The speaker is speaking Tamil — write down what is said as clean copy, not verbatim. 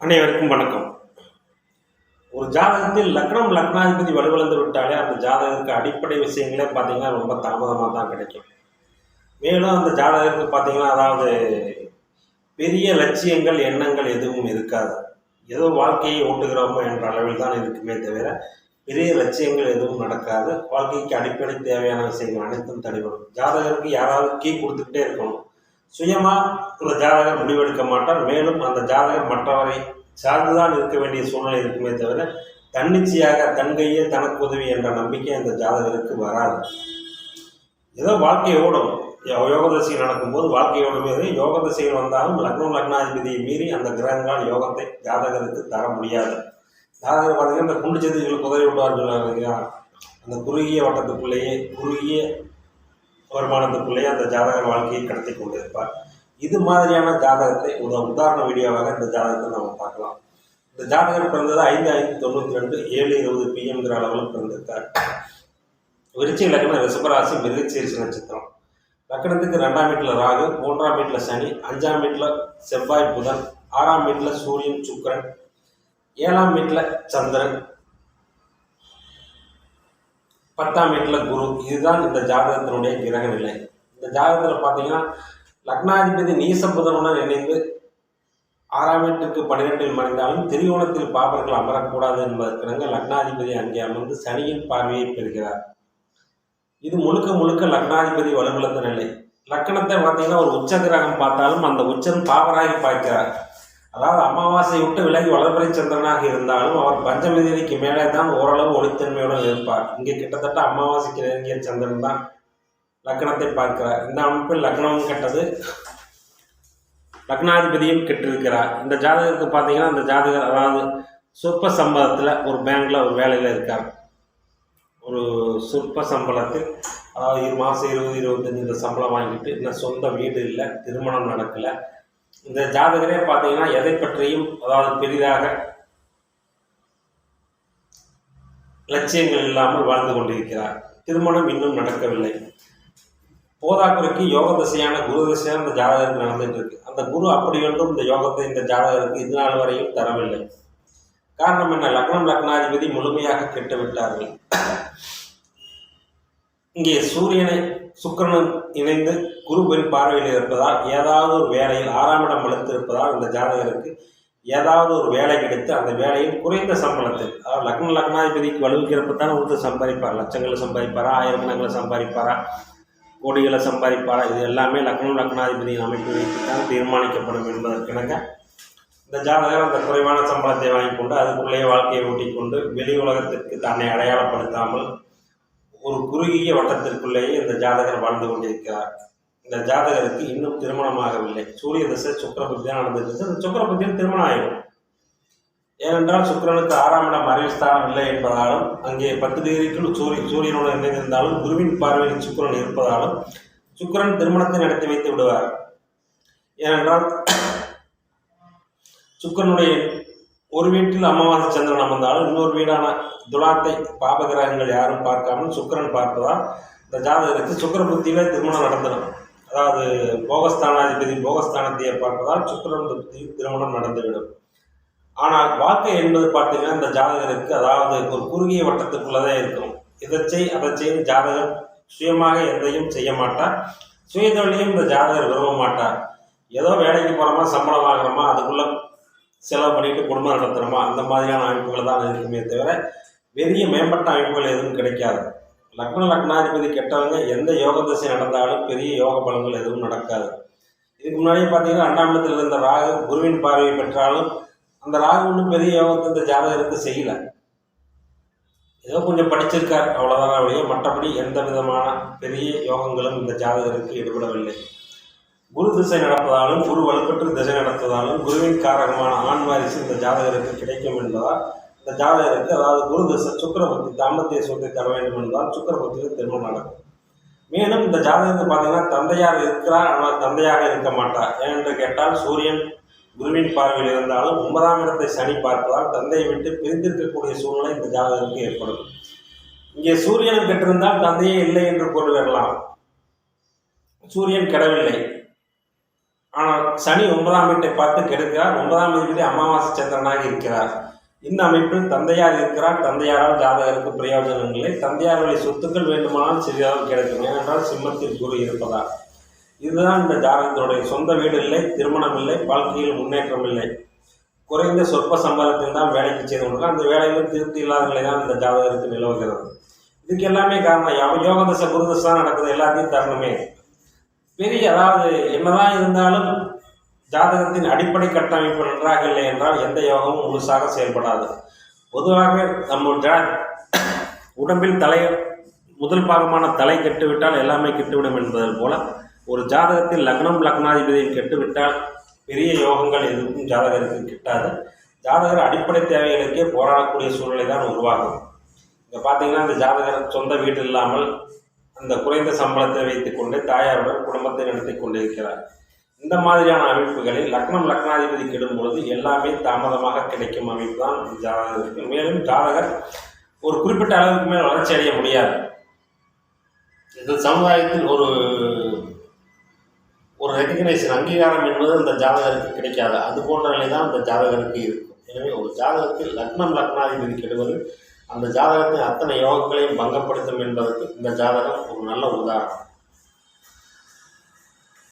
அனைவருக்கும் வணக்கம். ஒரு ஜாதகத்தில் லக்னம் லக்னாதிபதி வலுவிழந்து விட்டாலே அந்த ஜாதகத்துக்கு அடிப்படை விஷயங்களே பார்த்தீங்கன்னா ரொம்ப தாமதமாக தான் கிடைக்கும். மேலும் அந்த ஜாதகத்துக்கு பார்த்தீங்கன்னா அதாவது பெரிய லட்சியங்கள் எண்ணங்கள் எதுவும் இருக்காது. ஏதோ வாழ்க்கையை ஓட்டுகிறோமோ என்ற அளவில் தான் இருக்குமே தவிர பெரிய லட்சியங்கள் எதுவும் நடக்காது. வாழ்க்கைக்கு அடிப்படை தேவையான விஷயங்கள் அனைத்தும் தடைபடும். ஜாதகருக்கு யாராவது கீ கொடுத்துக்கிட்டே இருக்கணும். சுயமாக அந்த ஜாதகர் முடிவெடுக்க மாட்டார். மேலும் அந்த ஜாதகர் மற்றவரை சார்ந்துதான் இருக்க வேண்டிய சூழ்நிலை இருக்குமே தவிர தன்னிச்சையாக தன் கையே தனக்கு உதவி என்ற நம்பிக்கை அந்த ஜாதகருக்கு வராது. ஏதோ வாழ்க்கை ஓடும். யோகதசை நடக்கும்போது வாழ்க்கை ஓடுமே. யோகதசைகள் வந்தாலும் லக்னம் லக்னாதிபதியை மீறி அந்த கிரகங்களால் யோகத்தை ஜாதகருக்கு தர முடியாது. ஜாதகர் பார்த்தீங்கன்னா இந்த குண்டு சதிகளுக்கு உதவி விடுவார்கள். அந்த குறுகிய வட்டத்துக்குள்ளேயே குறுகிய வருமானத்துக்குள்ளேயே அந்த ஜாதகர் வாழ்க்கையை கடத்தி கொண்டிருப்பார். இது மாதிரியான ஜாதகத்தை உதாரண வீடியோவாக இந்த ஜாதகத்தை நம்ம பார்க்கலாம். இந்த ஜாதகர் பிறந்தது 5/5/92 7:20 PM அளவில் பிறந்திருக்கார். விருச்சிக லக்னம், ரிஷபராசி, மிருகசீரிஷ நட்சத்திரம். லக்னத்துக்கு 2ஆம் வீட்டில் ராகு, 3ஆம் வீட்டில் சனி, 5ஆம் வீட்டில் செவ்வாய் புதன், 6ஆம் வீட்டில் சூரியன் சுக்கிரன், 7ஆம் வீட்டில் சந்திரன், 10ஆம் வீட்டில் குரு. இதுதான் இந்த ஜாதகத்தினுடைய கிரக நிலை. இந்த ஜாதகத்தில் பார்த்தீங்கன்னா லக்னாதிபதி நீச புதனுடன் இணைந்து 6ஆம் வீட்டுக்கு 12இல் மறைந்தாலும் திரிகோணத்தில் பாபர்கள் அமரக்கூடாது என்பதற்கிணங்க லக்னாதிபதி அங்கே அமர்ந்து சனியின் பார்வையை பெறுகிறார். இது முழுக்க முழுக்க லக்னாதிபதி வலுவிழந்த நிலை. லக்கணத்தை பார்த்தீங்கன்னா ஒரு உச்ச கிரகம் பார்த்தாலும் அந்த உச்சம் பாவராகி பார்க்கிறார். அதாவது அமாவாசை விட்டு விலகி வளர்பிறை சந்திரனாக இருந்தாலும் அவர் பஞ்சமதிக்கு மேலே தான் ஓரளவு ஒளித்தன்மையுடன் இருப்பார். இங்கே கிட்டத்தட்ட அமாவாசைக்கு நெருங்கிய சந்திரன் தான் லக்னத்தை பார்க்கிறார். இந்த அமைப்பில் லக்னமும் கெட்டது, லக்னாதிபதியும் கெட்டிருக்கிறார். இந்த ஜாதகத்துக்கு பார்த்தீங்கன்னா அந்த ஜாதகர் அதாவது சொற்ப சம்பளத்தில் ஒரு பேங்க்கில் ஒரு வேலையில் இருக்கார். ஒரு சொற்ப சம்பளத்தில் அதாவது மாதம் 20-25 இந்த சம்பளம் வாங்கிட்டு இன்னும் சொந்த வீடு இல்லை, திருமணம் நடக்கலை. இந்த ஜாதகரே பார்த்தீங்கன்னா எதை பற்றியும் அதாவது பெரிதாக லட்சியங்கள் இல்லாமல் வாழ்ந்து கொண்டிருக்கிறார். திருமணம் இன்னும் நடக்கவில்லை. போதாக்குறைக்கு யோக திசையான குரு திசையான இந்த ஜாதகருக்கு நடந்துட்டு இருக்கு. அந்த குரு அப்படி ஒன்றும் இந்த யோகத்தை இந்த ஜாதகருக்கு இது நாள் வரையும் தரவில்லை. காரணம் என்ன? லக்னம் லக்னாதிபதி முழுமையாக கெட்டு விட்டார்கள். இங்கே சூரியனை சுக்கிரனும் இணைந்து குருவின் பார்வையில் இருப்பதால் ஏதாவது ஒரு வேலையில் 6ஆம் இடம் வலுத்து இருப்பதால் இந்த ஜாதகருக்கு ஏதாவது ஒரு வேலை கிடைத்து அந்த வேலையில் குறைந்த சம்பளத்தில் அதாவது லக்ன லக்னாதிபதிக்கு வலுவிக்கிறப்பத்தான் ஒருத்தர் சம்பாதிப்பார். லட்சங்களை சம்பாதிப்பாரா, ஆயிரக்கணக்கில் சம்பாதிப்பாரா, கோடிகளை சம்பாதிப்பாரா, இது எல்லாமே லக்னம் லக்னாதிபதியின் அமைப்பு வைத்துத்தான் தீர்மானிக்கப்படும் என்பதற்கிணங்க இந்த ஜாதகர் அந்த குறைவான சம்பளத்தை வாங்கி கொண்டு அதுக்குள்ளேயே வாழ்க்கையை ஓட்டிக்கொண்டு வெளி உலகத்திற்கு தன்னை அடையாளப்படுத்தாமல் ஒரு குறுகிய வட்டத்திற்குள்ளேயே இந்த ஜாதகர் வாழ்ந்து கொண்டிருக்கிறார். இந்த ஜாதகருக்கு இன்னும் திருமணமாகவில்லை. சூரிய தசை சுக்கிரபுத்தி தான் நடந்துருக்கு. அந்த சுக்கிரபுத்தியில் திருமணம் ஆகிடும். ஏனென்றால் சுக்கிரனுக்கு 6ஆம் இடம் அறிவுஸ்தானம் இல்லை என்பதாலும் அங்கே 10 டிகிரிக்குள் சூரியனோடு இணைந்திருந்தாலும் குருவின் பார்வையில் சுக்கிரன் இருப்பதாலும் சுக்கிரன் திருமணத்தை நடத்தி வைத்து விடுவார். ஏனென்றால் சுக்கிரனுடைய ஒரு வீட்டில் அமாவாசை சந்திரன் அமர்ந்தாலும் இன்னொரு வீடான துலாத்தை பாபகிரகங்கள் யாரும் பார்க்காமல் சுக்கிரன் பார்ப்பதால் இந்த ஜாதகருக்கு சுக்கிர புத்தியிலே திருமணம் நடந்துடும். அதாவது போகஸ்தானாதிபதி போகஸ்தானத்தையே பார்ப்பதால் சுக்கிரன் புத்தியில் திருமணம் நடந்துவிடும். ஆனால் வாழ்க்கை என்பது பார்த்தீங்கன்னா இந்த ஜாதகருக்கு அதாவது ஒரு குறுகிய வட்டத்துக்குள்ளதே இருக்கும். இதை செய் அதை செய்து ஜாதகர் சுயமாக எதையும் செய்ய மாட்டார். சுயதொழிலையும் இந்த ஜாதகர் விரும்ப மாட்டார். ஏதோ வேலைக்கு போகிறோமா, சம்பளம் வாங்குறோமா, அதுக்குள்ளே செலவு பண்ணிட்டு குடும்பம் நடத்துகிறோமா, அந்த மாதிரியான அமைப்புகள் தான் இருக்குமே தவிர பெரிய மேம்பட்ட அமைப்புகள் எதுவும் கிடைக்காது. லக்ன லக்னாதிபதி கெட்டவங்க எந்த யோக திசை நடந்தாலும் பெரிய யோக பலன்கள் எதுவும் நடக்காது. இதுக்கு முன்னாடியே பார்த்தீங்கன்னா 2ஆம் இடத்தில் இருந்த ராகு குருவின் பார்வையை பெற்றாலும் அந்த ராகு ஒன்றும் பெரிய யோகத்தை இந்த ஜாதகருக்கு செய்யலை. ஏதோ கொஞ்சம் படிச்சிருக்கார் அவ்வளோதான் அவளையே, மற்றபடி எந்த விதமான பெரிய யோகங்களும் இந்த ஜாதகருக்கு ஈடுபடவில்லை. குரு திசை நடப்பதாலும் குரு வலுப்பெற்று திசை நடத்துவதாலும் குருவின் காரகமான ஆண் வாரிசு இந்த ஜாதகருக்கு கிடைக்கும் என்பதால் இந்த ஜாதகருக்கு அதாவது குரு திசை சுக்கிரபுத்தி தாம்பத்திய சுகத்தை தர வேண்டும் என்பதால் சுக்கிரபுத்தியில் திருமணம் நடக்கும். மேலும் இந்த ஜாதகத்தை பார்த்தீங்கன்னா தந்தையாக இருக்கிறார், ஆனால் தந்தையாக இருக்க மாட்டார். ஏனென்று கேட்டால் சூரியன் குருவின் பார்வையில் இருந்தாலும் 9ஆம் இடத்தை சனி பார்ப்பதால் தந்தையை விட்டு பிரிந்திருக்கக்கூடிய சூழ்நிலை இந்த ஜாதகருக்கு ஏற்படும். இங்கே சூரியன் கெட்டிருந்தால் தந்தையே இல்லை என்று கொண்டு வரலாம். சூரியன் கெடவில்லை. ஆனால் சனி 9ஆம் வீட்டை பார்த்து கெடுக்கிறார். 9ஆம் அதிபதி அமாவாசை சந்திரனாக இருக்கிறார். இந்த அமைப்பில் தந்தையார் இருக்கிறார். தந்தையாரால் ஜாதகருக்கு பிரயோஜனம் இல்லை. தந்தையார் வழி சொத்துக்கள் வேண்டுமானால் சிறிதாக கிடைக்கும். ஏனென்றால் சிம்மத்தில் குரு இருப்பதால். இதுதான் இந்த ஜாதகத்தினுடைய சொந்த வீடு இல்லை, திருமணம் இல்லை, வாழ்க்கையில் முன்னேற்றம் இல்லை, குறைந்த சொற்ப சம்பளத்தில் தான் வேலைக்கு செய்து கொண்டிருக்கலாம். அந்த வேலையிலும் திருப்தி இல்லாத நிலை தான் இந்த ஜாதகருக்கு நிலவுகிறது. இதுக்கு எல்லாமே காரணம் யோக தசை குருதசை தான் நடக்குது. எல்லாத்தையும் தரணுமே பெரிய, அதாவது என்னதான் இருந்தாலும் ஜாதகத்தின் அடிப்படை கட்டமைப்பு நன்றாக இல்லை என்றால் எந்த யோகமும் முழுசாக செயல்படாது. பொதுவாகவே நம்ம உடம்பில் முதல் பாகமான தலை கெட்டுவிட்டால் எல்லாமே கெட்டுவிடும் என்பதன் போல ஒரு ஜாதகத்தில் லக்னம் லக்னாதிபதியை கெட்டுவிட்டால் பெரிய யோகங்கள் எதுவும் ஜாதகருக்கு கிட்டாது. ஜாதகர் அடிப்படை தேவைகளுக்கே போராடக்கூடிய சூழ்நிலை தான் உருவாகும். இங்கே பார்த்தீங்கன்னா இந்த ஜாதகர் சொந்த வீடு இல்லாமல் அந்த குறைந்த சம்பளத்தை வைத்துக்கொண்டு தாயாருடன் குடும்பத்தை நடத்தி கொண்டிருக்கிறார். இந்த மாதிரியான அமைப்புகளில் லக்னம் லக்னாதிபதி கெடும் பொழுது எல்லாமே தாமதமாக கிடைக்கும் அமைப்பு தான் ஜாதகருக்கு. மேலும் ஜாதகர் ஒரு குறிப்பிட்ட அளவுக்கு மேல் வளர்ச்சி அடைய முடியாது. இந்த சமுதாயத்தில் ஒரு ரெகக்னைசேஷன் அங்கீகாரம் என்பது அந்த ஜாதகருக்கு கிடைக்காது. அது போன்ற நிலை தான் அந்த ஜாதகருக்கு இருக்கும். எனவே ஒரு ஜாதகத்தில் லக்னம் லக்னாதிபதி கெடுவது அந்த ஜாதகத்தின் அத்தனை யோகங்களையும் பங்கப்படுத்தும் என்பதற்கு இந்த ஜாதகம் ஒரு நல்ல உதாரணம்.